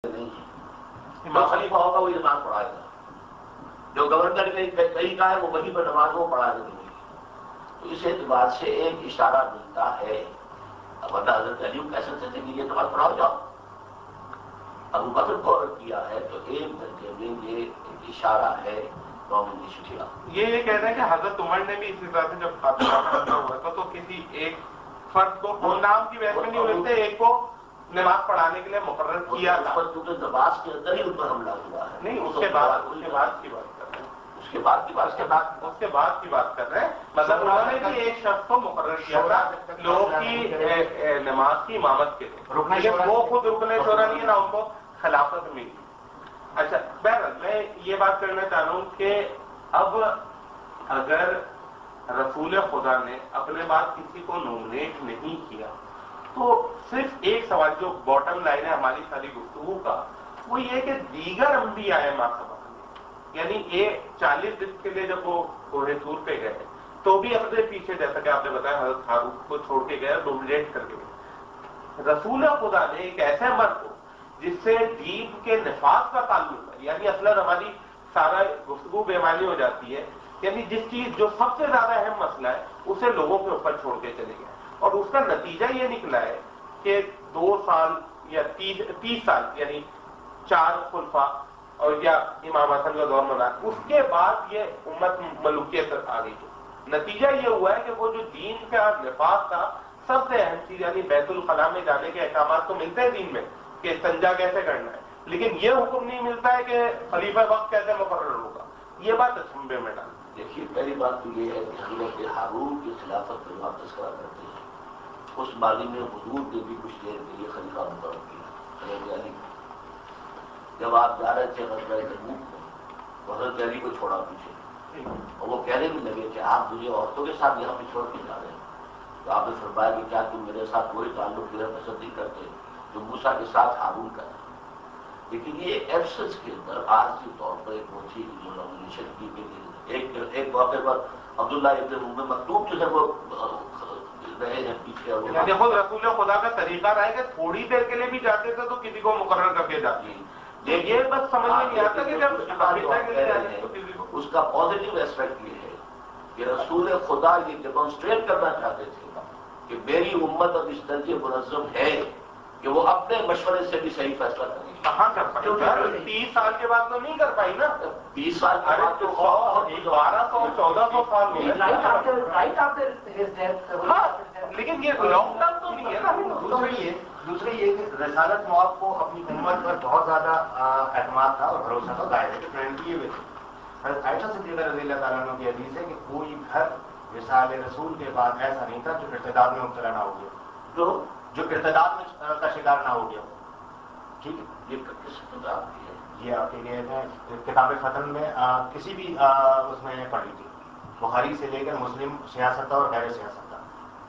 نہیں ہے، جو خلیفہ ہوگا وہی نماز پڑھائے گا، جو گورنر نے کہیں کہا ہے وہ وہیں پر نماز وہ پڑھا دیں گے. تو اس اعتبار سے ایک اشارہ ملتا ہے. ورنہ حضرت علی کہہ سکتے تھے کہ یہ نماز پڑھاؤ جاؤ. ابو بکر کو عرض کیا ہے تو ایک درجے میں یہ ایک اشارہ ہے قوم کی شکلا. یہ کہتے ہیں کہ حضرت عمر نے بھی اسی طرح سے جب خاتمہ ہوا تھا تو کسی ایک فرد کو نام کی بحث میں نہیں ہوتے، ایک کو نماز پڑھانے کے لیے مقرر کیا تھا. کیونکہ نماز کے اندر ہی ان پر حملہ ہوا ہے. نہیں، اس کے بعد کی بات کر رہے ہیں. اس کے بعد کی بات کر رہے ہیں. مطلب انہوں نے بھی ایک شخص کو مقرر کیا تھا لوگوں کی نماز کی امامت کے لیے، لیکن وہ خود رکن شورا نہیں ہے، نہ ان کو خلافت ملی. اچھا، بہرحال میں یہ بات کرنا چاہ رہا ہوں کہ اب اگر رسول خدا نے اپنے بعد کسی کو نومنیٹ نہیں کیا تو صرف ایک سوال جو باٹم لائن ہے ہماری ساری گفتگو کا، وہ یہ کہ دیگر انبیاء ما سبق میں، یعنی یہ 40 دن کے لیے جب وہ کوہ طور پہ گئے تو بھی اپنے پیچھے، جیسا کہ آپ نے بتایا، حضرت ہارون کو چھوڑ کے گئے، نومنیٹ کر کے گئے. رسول خدا نے ایک ایسے مرد کو جس سے دین کے نفاذ کا تعلق ہے، یعنی اصلا ہماری سارا گفتگو بے معنی ہو جاتی ہے، یعنی جس چیز جو سب سے زیادہ اہم مسئلہ ہے اسے لوگوں کے اوپر چھوڑ کے چلے گئے. اور اس کا نتیجہ یہ نکلا ہے کہ 2 سال یا 30 سال، یعنی 4 خلفاء اور یا امام حسن کا دور منا، اس کے بعد یہ امت ملوکیت آ گئی. نتیجہ یہ ہوا ہے کہ وہ جو دین کا نفاذ تھا، سب سے اہم چیز، یعنی بیت الخلاء میں جانے کے احکامات تو ملتے ہیں دین میں کہ استنجا کیسے کرنا ہے، لیکن یہ حکم نہیں ملتا ہے کہ خلیفہ وقت کیسے مقرر ہوگا. یہ بات اچھمبے میں ڈال. دیکھیے، پہلی بات تو یہ ہے کہ حضرت ہارون کی خلافت پر آپ تذکرہ کرتے ہیں. اس ماضی میں حضور نے بھی کچھ دیر کے لیے خلیفہ مقرر کیا حضرت علی. جب آپ جا رہے تھے غزوہ تبوک میں تو حضرت علی کو چھوڑا پیچھے، اور وہ کہنے بھی لگے کہ آپ مجھے عورتوں کے ساتھ یہاں پہ چھوڑ کے جا رہے ہیں. تو آپ نے فرمایا کہ کیا تم میرے ساتھ وہی تعلق جو ہے پسند نہیں کرتے جو موسیٰ کے ساتھ ہارون کا ہے. لیکن یہ ایبسنس کے اندر عارضی طور پر ایک موچی نومنیشن کی گئی. ایک موقع پر عبداللہ ابن ام مکتوم جو ہے وہ رہے ہیں پیچھے. یعنی خود رسول خدا کا طریقہ رہا ہے کہ تھوڑی دیر کے لیے بھی جاتے تھے تو کسی کو مقرر کر کے جاتے ہیں. یہ بس سمجھ میں نہیں آتا کہ جب اس کا پازیٹیو ایسپیکٹ یہ ہے کہ رسول خدا یہ ڈیمانسٹریٹ کرنا چاہتے تھے کہ میری امت اب اس درجے منظم ہے کہ وہ اپنے مشورے سے بھی صحیح فیصلہ کرے. کہاں کر پائی؟ 30 سال کے بعد تو نہیں کر پائی نا. 20 سال کے بعد تو 1200 1400 سال ہو گئے. لیکن یہ لانگ ٹرم تو نہیں ہے نا. دوسری یہ کہ رسالت مواب کو اپنی امت پر بہت زیادہ اعتماد تھا اور بھروسہ تھا. ظاہر ہے کہ فرینڈلی یہ ہوئے. عائشہ صدیقہ رضی اللہ تعالیٰ عنہ کی حدیث ہے کہ کوئی گھر رسالہ رسول کے بعد ایسا نہیں تھا جو ارتداد میں مبتلا نہ ہو گیا، جو ارتداد میں کا شکار نہ ہو گیا. ٹھیک ہے، یہ کس کتاب کی ہے؟ یہ آپ کے لیے کتاب فتن میں کسی بھی اس میں پڑھی تھی، بخاری سے لے کر مسلم، سیاست اور غیر سیاست.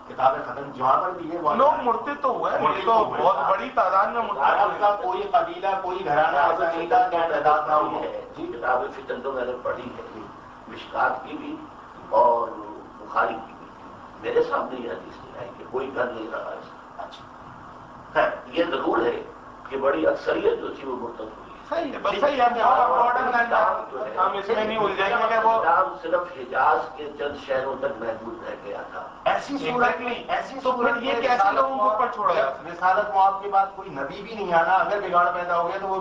کتاب فتن جہاں پر بھی ہے لوگ مرتے تو ہوئے، تو بہت بڑی تعداد میں عرب کا کوئی قبیلہ، کوئی گھرانہ ایسا نہیں تھا کہ ارتداد نہ ہو. جی، کتاب فتن تو میں نے پڑھی ہے، مشکات کی بھی اور بخاری کی بھی. میرے سامنے یہ حدیث نہیں آئی کہ کوئی گھر نہیں رہا اس کا. اچھا، خیر، یہ ضرور ہے کہ بڑی اکثریت جو تھی وہ مرتد ہوئی. ہم اس میں نہیں الجھیں گے کہ وہ اسلام صرف حجاز کے چند شہروں تک محدود رہ گیا تھا. ایسی صورت یہ کیسے لوگوں کو اوپر چھوڑا گیا؟ رسالت مواب کے بعد کوئی نبی بھی نہیں آنا. اگر بگاڑ پیدا ہو گیا تو وہ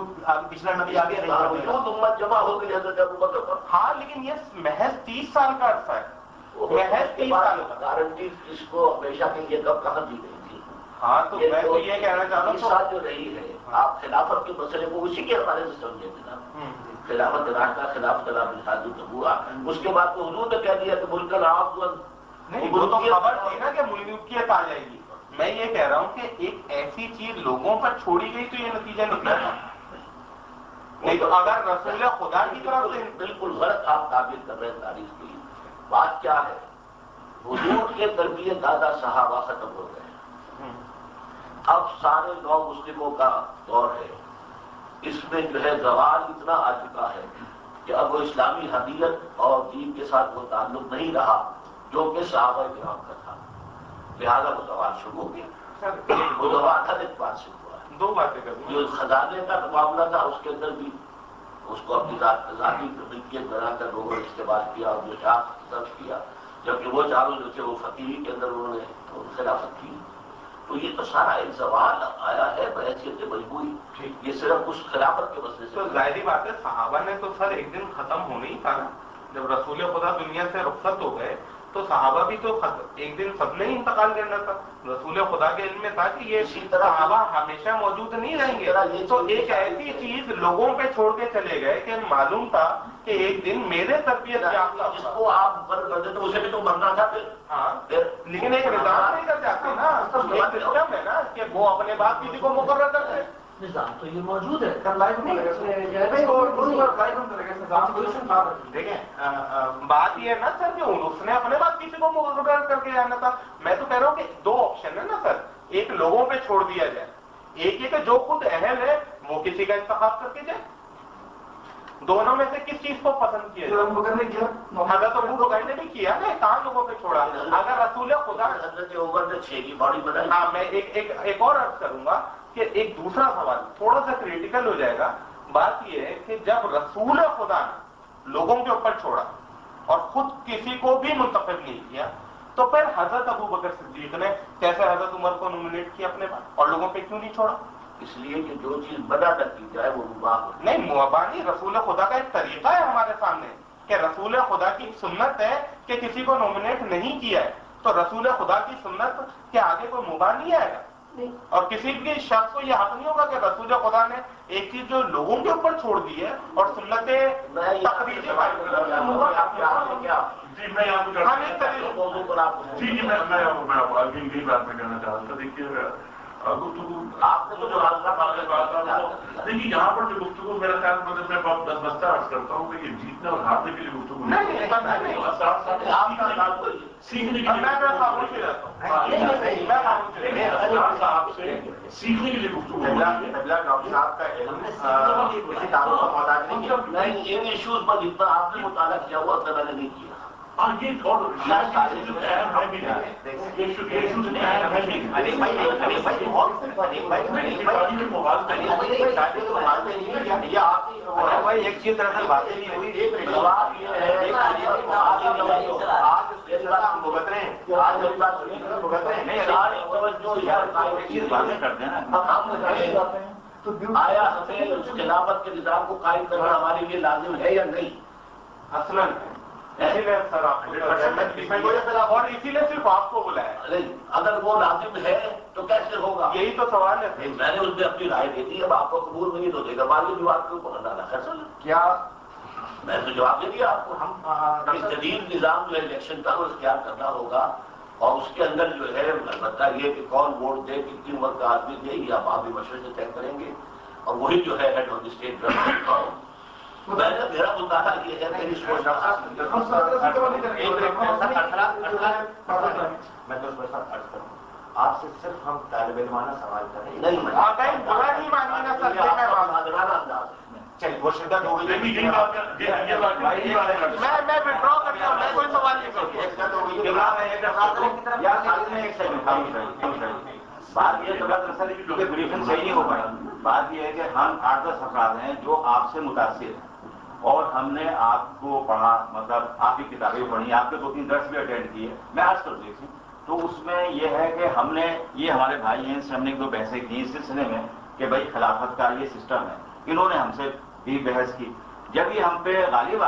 پچھلا نبی آگے نہیں آ گیا. امت جمع ہو گئی حضرت ابوبکر پر. ہاں، لیکن یہ محض 30 سال کا عرصہ ہے. محض 30 سال کا گارنٹی اس کو ہمیشہ کے لیے کب کہاں دی گئی تھی. ہاں، تو میں تو یہ کہنا چاہتا ہوں 30 سال جو رہی ہے، آپ خلافت کے مسئلے کو اسی کے حوالے سے سمجھیں گے نا. خلافت راشدہ، خلافت ہوا، اس کے بعد تو حضور نے کہہ دیا کہ ملک العام نہیں، وہ تو خبر تھی نا کہ ملکیت آ جائے گی. میں یہ کہہ رہا ہوں کہ ایک ایسی چیز لوگوں پر چھوڑی گئی تو یہ نتیجہ نکلا تھا. نہیں تو اگر رسول خدا کی طرف سے بالکل غلط آپ تعبیر کر رہے ہیں تاریخ کی. بات کیا ہے، حضور کے تربیت دادا صحابہ ختم ہو گئے، اب سارے نو مسلموں کا دور ہے. اس میں جو ہے زوال اتنا آ چکا ہے کہ اب وہ اسلامی حمیت اور دین کے ساتھ وہ تعلق نہیں رہا جو کہ صحابہ کرام کا تھا. لہٰذا وہ زوال شروع ہو گیا. وہ زوال ہر اعتبار سے ہوا ہے. دو باتیں کروں. جو خزانے کا معاملہ تھا اس کے اندر بھی اس کو اپنی ذاتی ملکیت بنا کر لوگوں نے استعمال کیا اور جو شاخ درج کیا، جبکہ وہ چاروں جو تھے وہ فتح کے اندر انہوں نے خلافت کی. تو یہ تو سارا ایک زوال آیا ہے بحیثیت مجبوری، یہ صرف اس خلافت کے مسئلے سے. تو ظاہری بات ہے صحابہ نے تو سر ایک دن ختم ہونا ہی تھا نا. جب رسول خدا دنیا سے رخصت ہو گئے تو صحابہ بھی تو ایک دن سب نے ہی انتقال کرنا تھا. رسول خدا کے علم میں تھا کہ یہ صحابہ ہمیشہ موجود نہیں رہیں گے. تو ایک ایسی چیز لوگوں پہ چھوڑ کے چلے گئے کہ معلوم تھا کہ ایک دن میرے تربیت یافتہ جس کو آپ مقرر کر دیں تو اسے بھی تو مرنا تھا پھر. ہاں لیکن ایک نظام نہیں کر جاتے نا، ایک سسٹم ہے نا کہ وہ اپنے بعد کسی کو مقرر کرتے. نظام تو یہ موجود ہے. دیکھیں بات یہ ہے نا سر کہ اس نے اپنے بعد کسی کو مقرر کر کے جانا تھا. میں تو کہہ رہا ہوں کہ دو آپشن ہے نا سر، ایک لوگوں پہ چھوڑ دیا جائے، ایک یہ کہ جو خود اہل ہے وہ کسی کا انتخاب کر کے جائے. دونوں میں سے کس چیز کو پسند کیا جائے؟ حضرت ابو بکر نے بھی کیا نا، کہاں لوگوں پہ چھوڑا. اگر رسول خدا حضرت عمر نے 6 کی باڈی بنائی. ہاں میں ایک اور عرض کروں گا کہ ایک دوسرا سوال تھوڑا سا کریٹیکل ہو جائے گا. بات یہ ہے کہ جب رسول خدا نے لوگوں کے اوپر چھوڑا اور خود کسی کو بھی منتخب نہیں کیا تو پھر حضرت ابو بکر صدیق نے کیسے حضرت عمر کو نومینیٹ کیا اپنے پاس اور لوگوں پہ کیوں نہیں چھوڑا؟ اس لیے کہ جو چیز بنا نہ کی جائے وہ مباح ہو. نہیں مباح نہیں، رسول خدا کا ایک طریقہ ہے ہمارے سامنے کہ رسول خدا کی سنت ہے کہ کسی کو نومینیٹ نہیں کیا ہے تو رسول خدا کی سنت کے آگے کوئی مباح نہیں آئے گا. اور کسی بھی شخص کو یہ حق نہیں ہوگا کہ رسول خدا نے ایک چیز جو لوگوں کے اوپر چھوڑ دی ہے اور سنتیں تقریبی موضوع پر آپ یہی بات میں کہنا چاہ رہا تھا. دیکھیے گفتگو آپ نے تو جو دیکھیے یہاں پر جو گفتگو میرا خیال مطلب میں بہت دس بستہ عرض کرتا ہوں کہ یہ جیتنے اور ہارنے کے لیے گفتگو سیکھنے کے لیے گفتگو. ڈاکٹر صاحب کا علم کسی تعلق کا محتاج نہیں ہے. نہیں ان ایشوز پر جتنا آپ نے مطالعہ کیا ہوا اتنا میں نے نہیں کیا. یہ اور ایک چیز طرح سے باتیں نہیں ہوئی. ایک آیا ہمیں اس خلافت کے نظام کو قائم کرنا ہمارے لیے لازم ہے یا نہیں؟ اصلاً اسی لیے سر آپ اور اسی لیے صرف آپ کو بلایا. اگر وہ لازم ہے تو کیسے ہوگا؟ یہی تو سوال ہے. میں نے اس میں اپنی رائے دی تھی، اب آپ کو قبول نہیں تو دے گا بعد جو آپ کو ڈالا فیصل کیا میں نے جواب دے دیا آپ کو. ہم جدید نظام جو الیکشن کا وہ اختیار کرنا ہوگا اور اس کے اندر جو ہے البتہ یہ کہ کون ووٹ دے کتنی عمر کا آدمی دے یہ آپ بھی مشورے سے طے کریں گے اور وہی جو ہے head of the state government. میرا مطالعہ یہ ہے میری سوچ میں تو اس پر عرض کروں آپ سے صرف ہم طالب علمانہ سوال کریں نہیں برا نہیں مانیں گا سر. انداز چلیے وہ شدت ہو گئی. میں وڈرا کرتا ہوں، میں کوئی سوال نہیں بات یہ کیونکہ بریفنگ صحیح نہیں ہو پائی. بات یہ ہے کہ ہم 8-10 افراد ہیں جو آپ سے متاثر ہیں اور ہم نے آپ کو پڑھا، مطلب آپ کی کتابیں پڑھی، آپ کے 2-3 درس بھی اٹینڈ کیے. میں آج کر دیکھی تو اس میں یہ ہے کہ ہم نے یہ ہمارے بھائی ہیں، اس سے ہم نے 1-2 بحثیں کی اس سلسلے میں کہ بھائی خلافت کا یہ سسٹم ہے. انہوں نے ہم سے بھی بحث کی. جب یہ ہم پہ غالب